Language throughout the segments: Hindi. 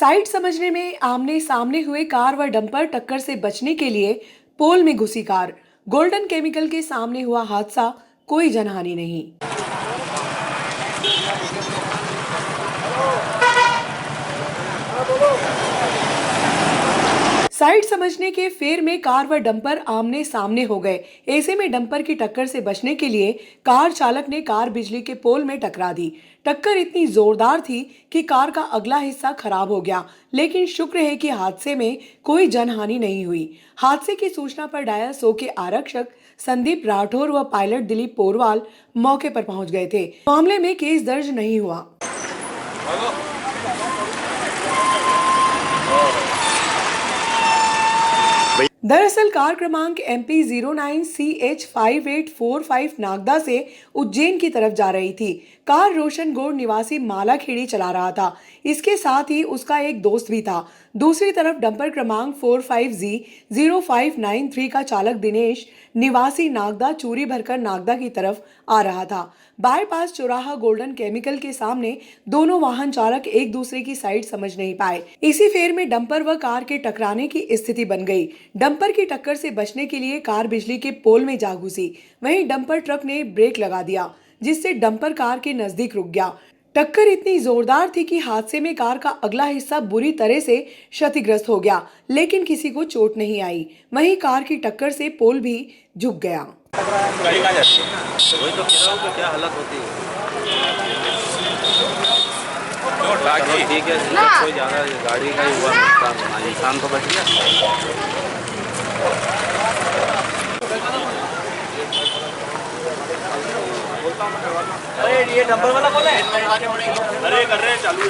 साइड समझने में आमने सामने हुए कार व डंपर टक्कर से बचने के लिए पोल में घुसी कार। गोल्डन केमिकल के सामने हुआ हादसा, कोई जनहानि नहीं। साइड समझने के फेर में कार व डंपर आमने सामने हो गए। ऐसे में डंपर की टक्कर से बचने के लिए कार चालक ने कार बिजली के पोल में टकरा दी। टक्कर इतनी जोरदार थी कि कार का अगला हिस्सा खराब हो गया, लेकिन शुक्र है कि हादसे में कोई जनहानि नहीं हुई। हादसे की सूचना पर डायल 100 के आरक्षक संदीप राठौर व पायलट दिलीप पोरवाल मौके पर पहुंच गए थे। मामले में केस दर्ज नहीं हुआ। दरअसल कार क्रमांक MP 09CH5845 नागदा से उज्जैन की तरफ जा रही थी। कार रोशन गोड़ निवासी मालाखेड़ी चला रहा था। इसके साथ ही उसका एक दोस्त भी था। दूसरी तरफ डंपर क्रमांक 45G0593 का चालक दिनेश निवासी नागदा चूरी भरकर नागदा की तरफ आ रहा था। बाईपास चौराहा गोल्डन केमिकल के सामने दोनों वाहन चालक एक दूसरे की साइड समझ नहीं पाए। इसी फेर में डंपर व कार के टकराने की स्थिति बन गई। डंपर की टक्कर से बचने के लिए कार बिजली के पोल में जा घुसी। वहीं डंपर ट्रक ने ब्रेक लगा दिया, जिससे डंपर कार के नजदीक रुक गया। टक्कर इतनी जोरदार थी कि हादसे में कार का अगला हिस्सा बुरी तरह से क्षतिग्रस्त हो गया, लेकिन किसी को चोट नहीं आई। वहीं कार की टक्कर से पोल भी झुक गया। गाड़ी कहाँ जाती है? वही तो कह रहा हूँ कि क्या हालत होती है। चलो ठीक है, कोई ज़्यादा गाड़ी का ही हुआ नुकसान, इंसान तो बच गया। अरे ये नंबर वाला कौन है? अरे कर रहे हैं, चालू है।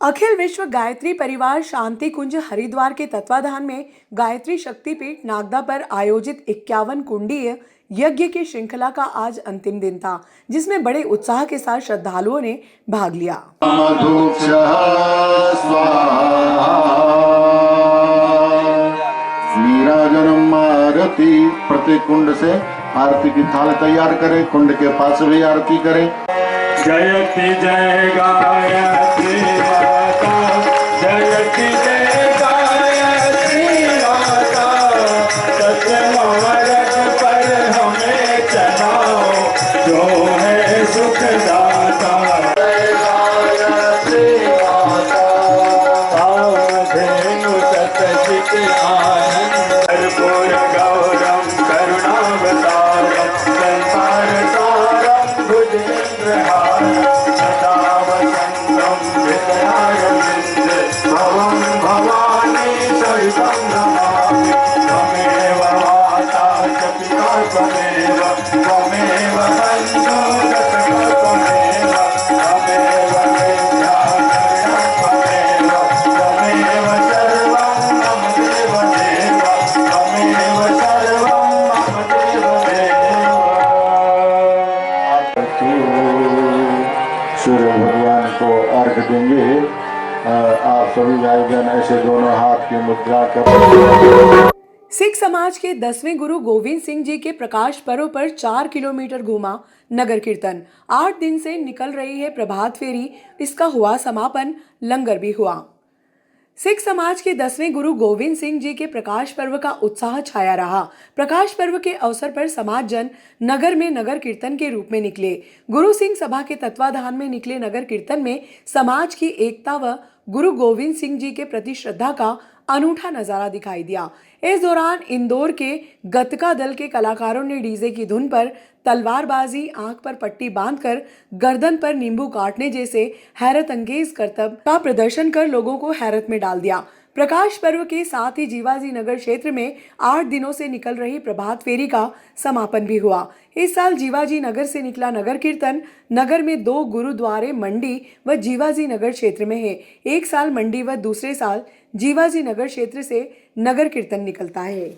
अखिल विश्व गायत्री परिवार शांति कुंज हरिद्वार के तत्वाधान में गायत्री शक्तिपीठ नागदा पर आयोजित 51 कुंडीय यज्ञ की श्रृंखला का आज अंतिम दिन था, जिसमें बड़े उत्साह के साथ श्रद्धालुओं ने भाग लिया। नीराजनम आरती, प्रत्येक कुंड से आरती की थाल तैयार करें, कुंड के पास भी आरती करें। जयति जय गायत्री माता, जयति जय गायत्री माता, सतमार्ग पर हमें चलाओ, जो है सुखदाता। जय गायत्री माता, कामधेनु सतजित आनंद, कर्पूर गौरम करुणावतारम, संसार सारम भुजगेन्द्रहारम, सदा वसंतम हृदयारविंद, भवं भवानी सहितं नमामि। त्वमेव माता च पिता त्वमेव, त्वमेव बन्धुः कटकः त्वमेव, त्वमेव विद्या करुणा त्वमेव, त्वमेव सर्वं मम देव देव, त्वमेव सर्वं मम देव देव। सूर्य भगवान को अर्घ देंगे। आप सभी भाईजन ऐसे दोनों हाथ की मुद्रा कर। सिख समाज के 10वें गुरु गोविंद सिंह जी के प्रकाश पर्व पर 4 किलोमीटर घूमा नगर कीर्तन। 8 दिन से निकल रही है प्रभात फेरी, इसका हुआ समापन, लंगर भी हुआ। सिख समाज के 10वें गुरु गोविंद सिंह जी के प्रकाश पर्व का उत्साह छाया रहा। प्रकाश पर्व के अवसर पर समाज जन नगर में नगर कीर्तन के रूप में निकले। गुरु सिंह सभा के तत्वाधान में निकले नगर कीर्तन में समाज की एकता व गुरु गोविंद सिंह जी के प्रति श्रद्धा का अनूठा नजारा दिखाई दिया। इस दौरान इंदौर के गतका दल के कलाकारों ने डीजे की धुन पर तलवारबाजी, आंख पर पट्टी बांधकर गर्दन पर नींबू काटने जैसे हैरत अंगेज करतब का प्रदर्शन कर लोगों को हैरत में डाल दिया। प्रकाश पर्व के साथ ही जीवाजी नगर क्षेत्र में 8 दिनों से निकल रही प्रभात फेरी का समापन भी हुआ। इस साल जीवाजी नगर से निकला नगर कीर्तन नगर में 2 गुरुद्वारे मंडी व जीवाजी नगर क्षेत्र में है। एक साल मंडी व दूसरे साल जीवाजी नगर क्षेत्र से नगर कीर्तन निकलता है।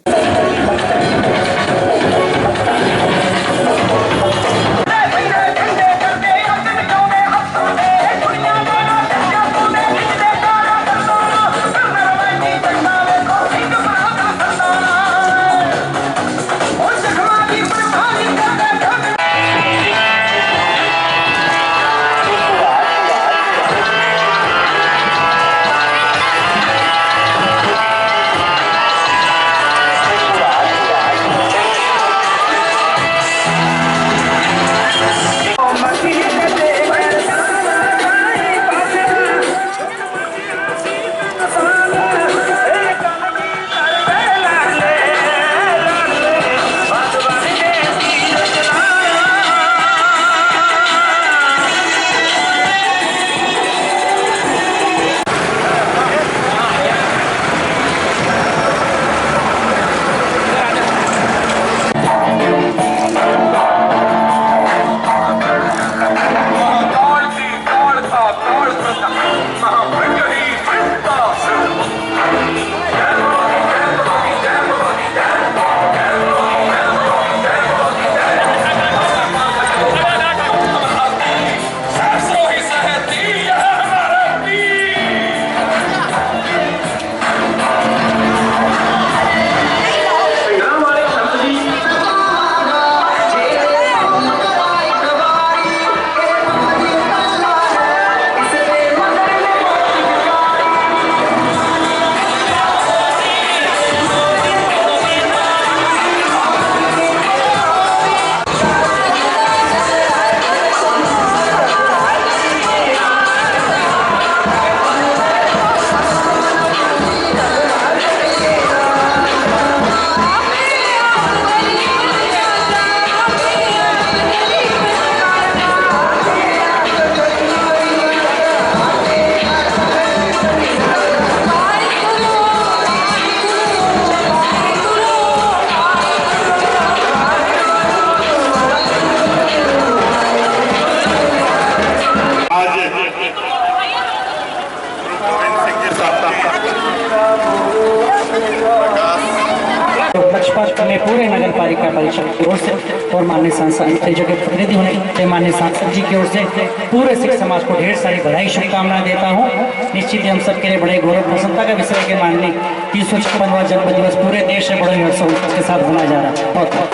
पक्ष में पूरे नगर पालिका परिषद की ओर से और माननीय सांसद जो के प्रतिनिधि होने माननीय सांसद जी की ओर से पूरे सिख समाज को ढेर सारी बधाई शुभकामनाएं देता हूं। निश्चित ही हम सबके लिए बड़े गौरव प्रसन्नता का विषय के माननीय 356वां जन्म दिवस पूरे देश में बड़े हर्षोल्लास के साथ मनाया जा रहा है। बहुत बहुत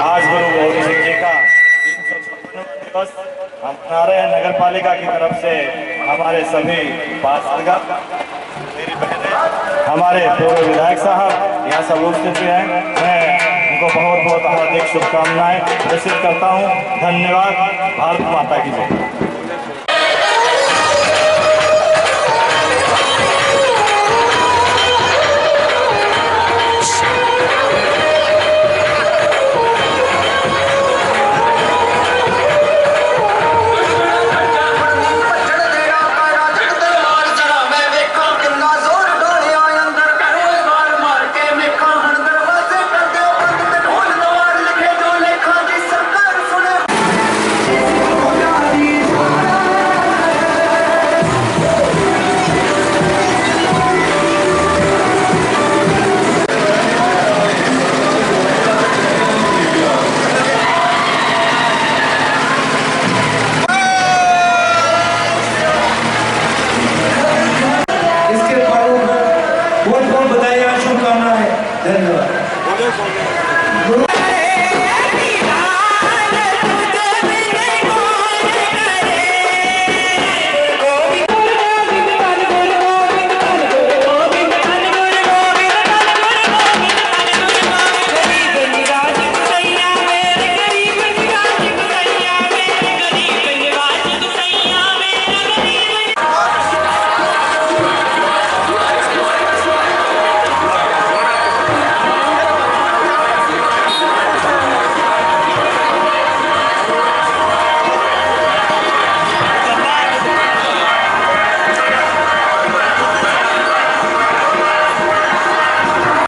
आज गुरु गोविंद सिंह जी का 356वां दिवस हम मना रहे हैं। नगर पालिका की तरफ से हमारे सभी पार्षदगण, मेरी बहनें, हमारे पूर्व विधायक साहब यहाँ सब उपस्थित हैं। मैं उनको बहुत बहुत हार्दिक शुभकामनाएं प्रेषित करता हूँ। धन्यवाद। भारत माता की जय।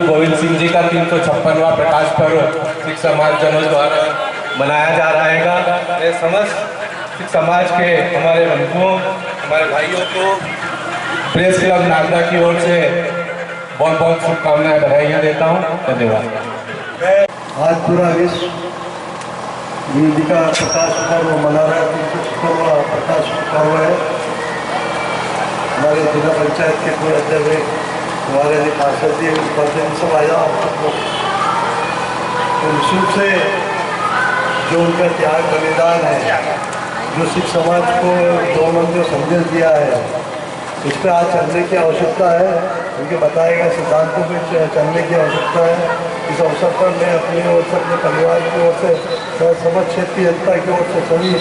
गोविंद सिंह जी का 356वां प्रकाश पर्व सिख समाज जनों द्वारा मनाया जा रहा है। मैं समस्त सिख समाज के हमारे बंधुओं, हमारे भाइयों को प्रेस क्लब नागदा की ओर से बहुत बहुत शुभकामनाएं बधाइयाँ देता हूँ। धन्यवाद। आज पूरा विश्व गुरु जी का प्रकाश पर्व मना रहा है। 356वां प्रकाश पर्व है। हमारे जिला पंचायत के पूरे अध्यक्ष, हमारे पार्षद जी, सब आया। तो निःशुल्क से जो उनका त्याग बलिदान है, जो सिख समाज को गवर्नमेंट जो संदेश दिया है, इस पर आज चलने की आवश्यकता है। उनके बताए गए सिद्धांतों पर चलने की आवश्यकता है। इस अवसर पर मैं अपनी ओर से, अपने परिवार की ओर से, समझ क्षेत्र की जनता की ओर से सभी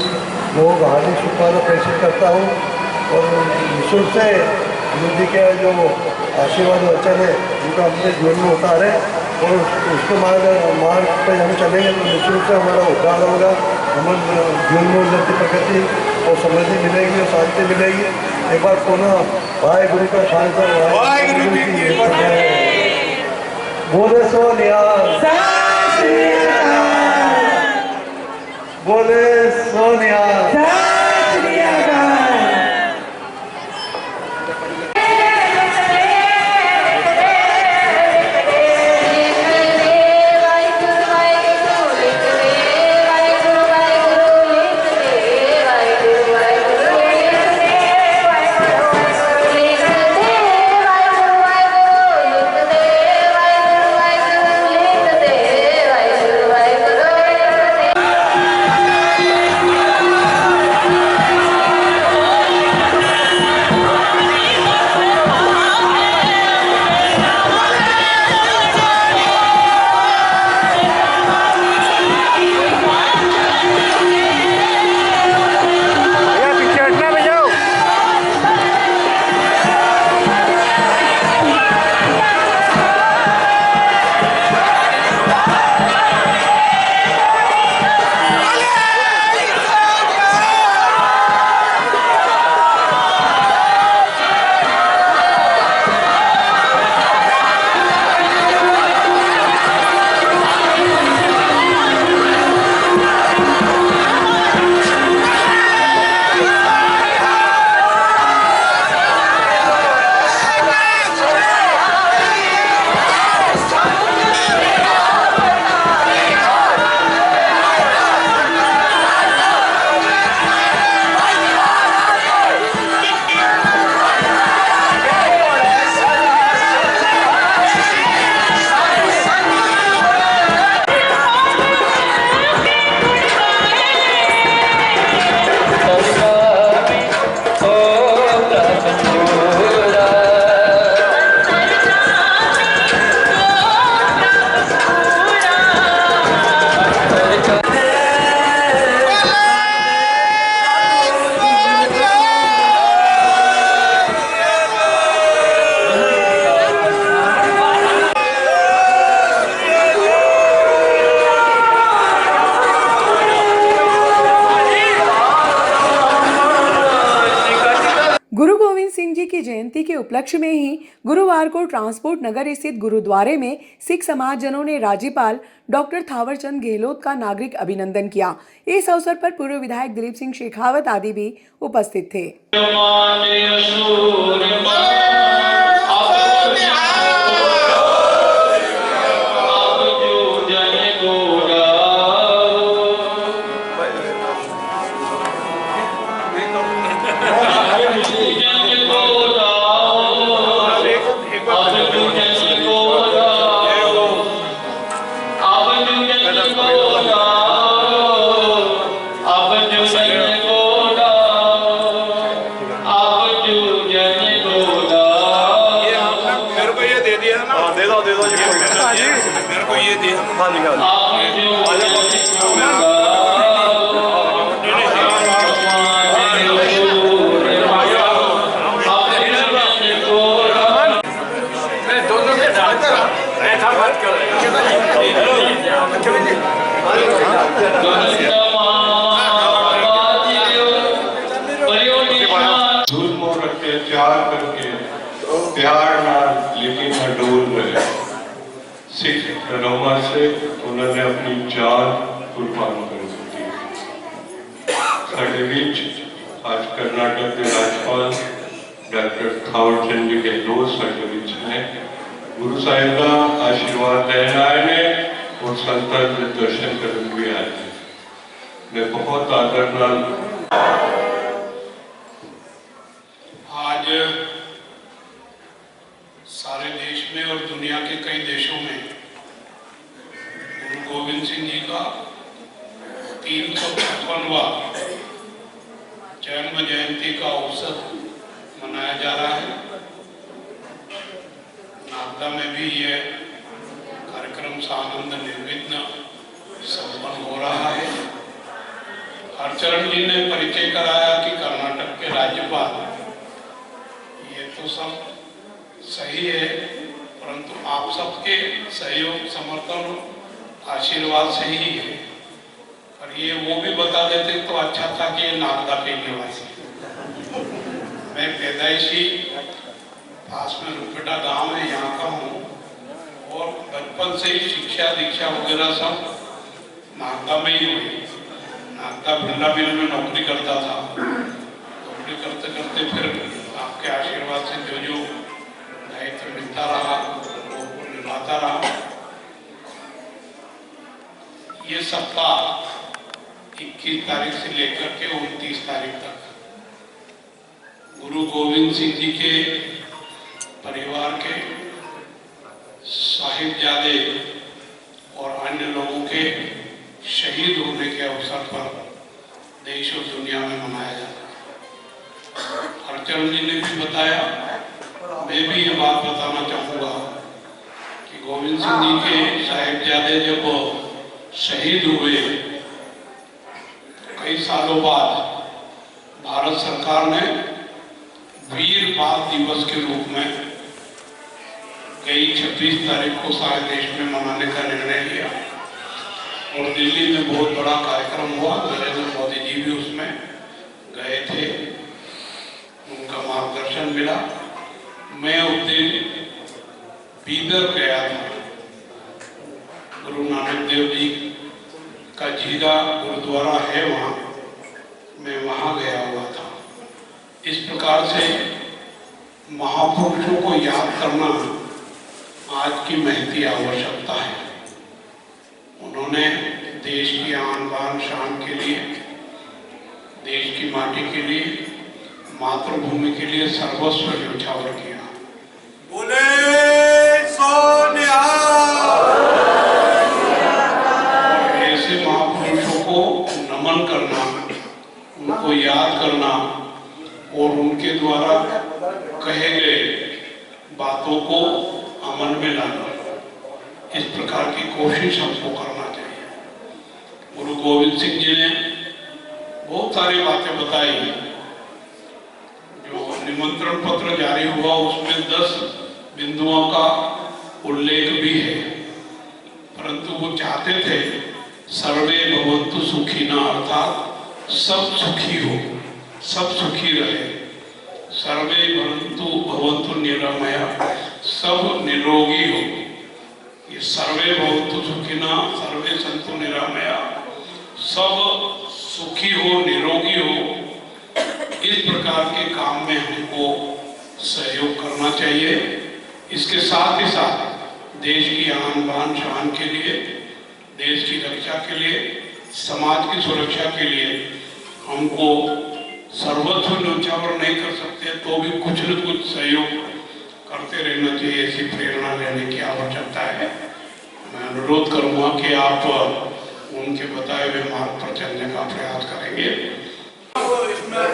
लोगों को हार्दिक शुभकामनाएं प्रेषित करता हूँ। और निःशुल्क से गुरु जी के जो आशीर्वाद वचन है उनको अपने जीवन में उतारें और उसके मार्ग पर हम चलेंगे तो निःशुल्क से हमारा उद्धार होगा। हमारे जीवन में उन्नति, प्रगति और समृद्धि मिलेगी और शांति मिलेगी। एक बार पुनः भाई गुरु का खालसा, बोले सो निहाल, बोले सो निहाल। गुरु गोविंद सिंह जी की जयंती के उपलक्ष्य में ही गुरुवार को ट्रांसपोर्ट नगर स्थित गुरुद्वारे में सिख समाजजनों ने राज्यपाल डॉक्टर थावरचंद गहलोत का नागरिक अभिनंदन किया। इस अवसर पर पूर्व विधायक दिलीप सिंह शेखावत आदि भी उपस्थित थे। जुल्म और अत्याचार करके प्यार नाल लेकिन अडोल रहे सिख रनौमा से उन्होंने अपनी जान कुर्बान कर दी। साडे विच आज कर्नाटक के राज्यपाल डॉक्टर थावरचंद गहलोत साडे विच ने गुरु साहिब का आशीर्वाद लेने आए ने और संस्था के दर्शन करने भी आए हैं। मैं बहुत आदर नाल आज सारे देश में और दुनिया के कई देशों में गुरु गोविंद सिंह जी का 356वां जन्म जयंती का अवसर मनाया जा रहा है। नागदा में भी यह कार्यक्रम सानंद निर्विघ्न संपन्न हो रहा है। हरचरण जी ने परिचय कराया कि कर्नाटक के राज्यपाल, ये तो सब सही है, परंतु आप सबके सहयोग समर्थन आशीर्वाद से ही है। पर ये वो भी बता देते तो अच्छा था कि ये नागदा के निवासी। मैं पैदाइशी पास में रुपेटा गांव है, यहाँ का हूँ और बचपन से ही शिक्षा दीक्षा वगैरह सब नागदा में ही हुई। नागदा बिरला मिल में नौकरी करता था। नौकरी करते करते फिर आपके आशीर्वाद से जो जो दायित्व मिलता रहा वो निभाता रहा। ये सप्ताह 21 तारीख से लेकर के 29 तारीख तक गुरु गोविंद सिंह जी के परिवार के साहिबजादे और अन्य लोगों के शहीद होने के अवसर पर देश और दुनिया में मनाया जाता है। हरचरण जी ने भी बताया, मैं भी ये बात बताना चाहूँगा कि गोविंद सिंह जी के साहिबजादे जब शहीद हुए, कई सालों बाद भारत सरकार ने वीर बाल दिवस के रूप में गई 26 तारीख को सारे देश में मनाने का निर्णय लिया और दिल्ली में बहुत बड़ा कार्यक्रम हुआ। नरेंद्र मोदी जी भी उसमें गए थे, उनका मार्गदर्शन मिला। मैं उस दिन बीदर गया था। गुरु नानक देव जी का जीरा गुरुद्वारा है वहाँ, मैं वहाँ गया हुआ था। इस प्रकार से महापुरुषों को याद करना आज की महती आवश्यकता है। उन्होंने देश की आन बान शान के लिए, देश की माटी के लिए, मातृभूमि के लिए सर्वस्व न्यौछावर किया। बोले सोनिया। ऐसे महापुरुषों को नमन करना, उनको याद करना और उनके द्वारा कहे गए बातों को अमल में लाना, इस प्रकार की कोशिश हमको करना चाहिए। गुरु गोविंद सिंह जी ने बहुत सारी बातें बताई। जो निमंत्रण पत्र जारी हुआ उसमें 10 बिंदुओं का उल्लेख भी है, परंतु वो चाहते थे सर्वे भवन्तु सुखिनः, अर्थात सब सुखी हो, सब सुखी रहे। सर्वे भवन्तु निरामया, सब निरोगी हो। ये सर्वे भवन्तु सुखिनः, सर्वे सन्तु निरामया, सब सुखी हो, निरोगी हो। इस प्रकार के काम में हमको सहयोग करना चाहिए। इसके साथ ही साथ देश की आन बान शान के लिए, देश की रक्षा के लिए, समाज की सुरक्षा के लिए हमको सर्वस्व न्यौछावर नहीं कर सकते तो भी कुछ न कुछ सहयोग करते रहना चाहिए। ऐसी प्रेरणा लेने की आवश्यकता है। मैं अनुरोध करूंगा कि आप उनके बताए हुए मार्ग पर चलने का प्रयास करेंगे। इसमें